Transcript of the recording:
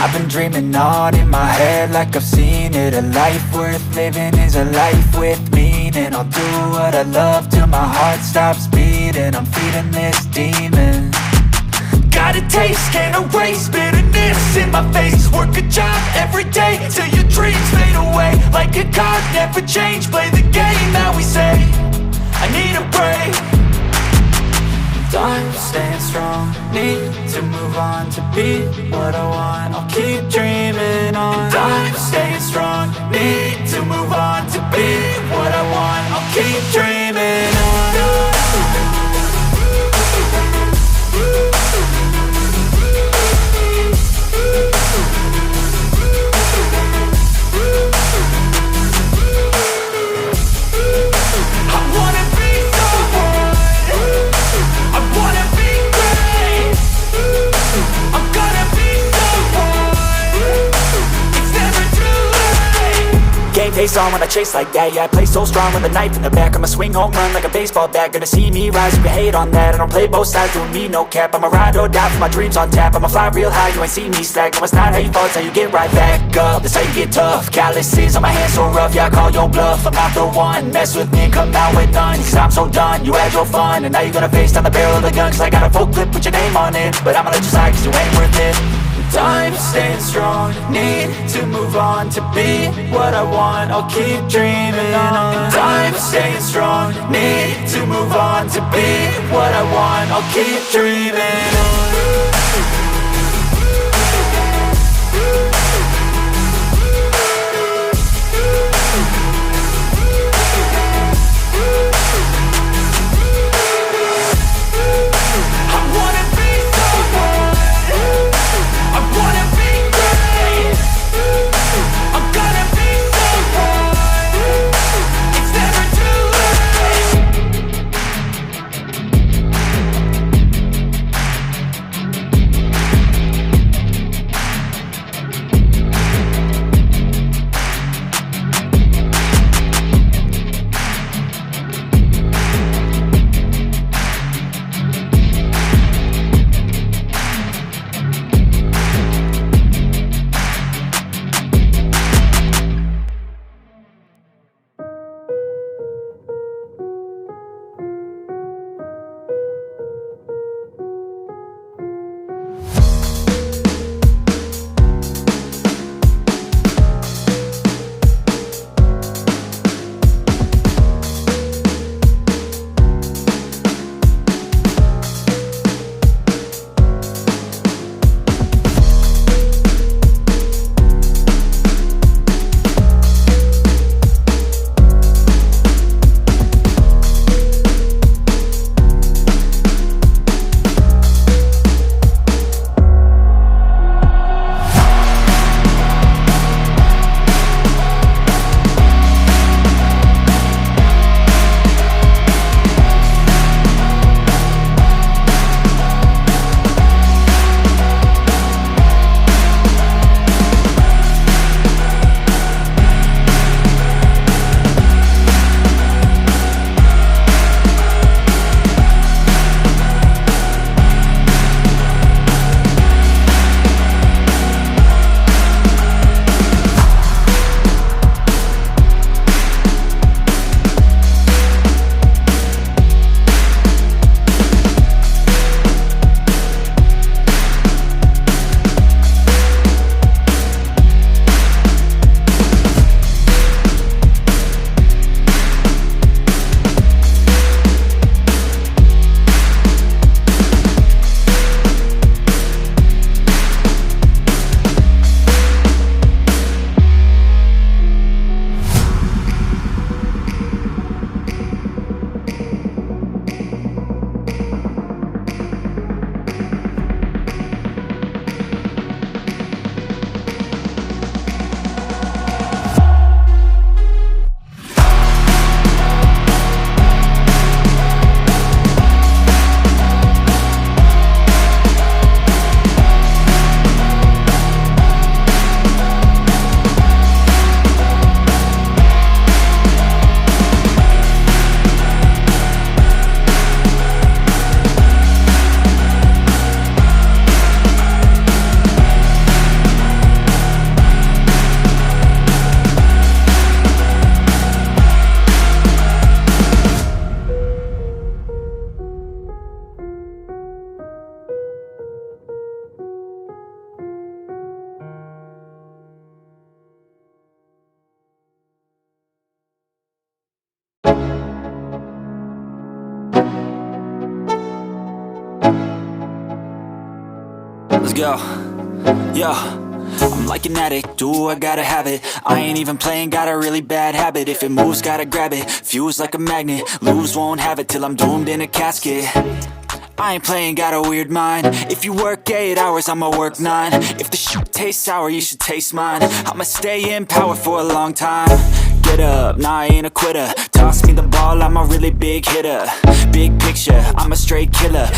I've been dreaming on in my head like I've seen it. A life worth living is a life with meaning. I'll do what I love till my heart stops beating. I'm feeding this demon. Got a taste, can't erase bitterness in my face. Work a job every day till your dreams fade away. Like a card, never change, play the game that we say. I need a break. Time staying strong, need to move on to be what I want. I'll keep dreaming on. Time staying strong, need to move on to be what I want. I'll keep dreaming on. Face on when I chase like that. Yeah, I play so strong with a knife in the back. I'ma swing home run like a baseball bat. Gonna see me rise, you can hate on that. I don't play both sides, doing me no cap. I'ma ride or die for my dreams on tap. I'ma fly real high, you ain't see me slack. No, it's not how you fall, it's how you get right back up. That's how you get tough. Calluses on my hands so rough, yeah, I call your bluff. I'm not the one, mess with me and come out with none. Cause I'm so done, you had your fun. And now you're gonna face down the barrel of the gun. Cause I got a full clip with your name on it. But I'ma let you slide cause you ain't worth it. Time staying strong, need to move on to be what I want. I'll keep dreaming on. Time staying strong, need to move on to be what I want. I'll keep dreaming on. Let's go. Yo, I'm like an addict, do I gotta have it. I ain't even playing, got a really bad habit. If it moves, gotta grab it, fuse like a magnet. Lose, won't have it till I'm doomed in a casket. I ain't playing, got a weird mind. If you work 8 hours, I'ma work 9. If the shoot tastes sour, you should taste mine. I'ma stay in power for a long time. Get up, nah, I ain't a quitter. Toss me the ball, I'm a really big hitter. Big picture, I'm a straight killer.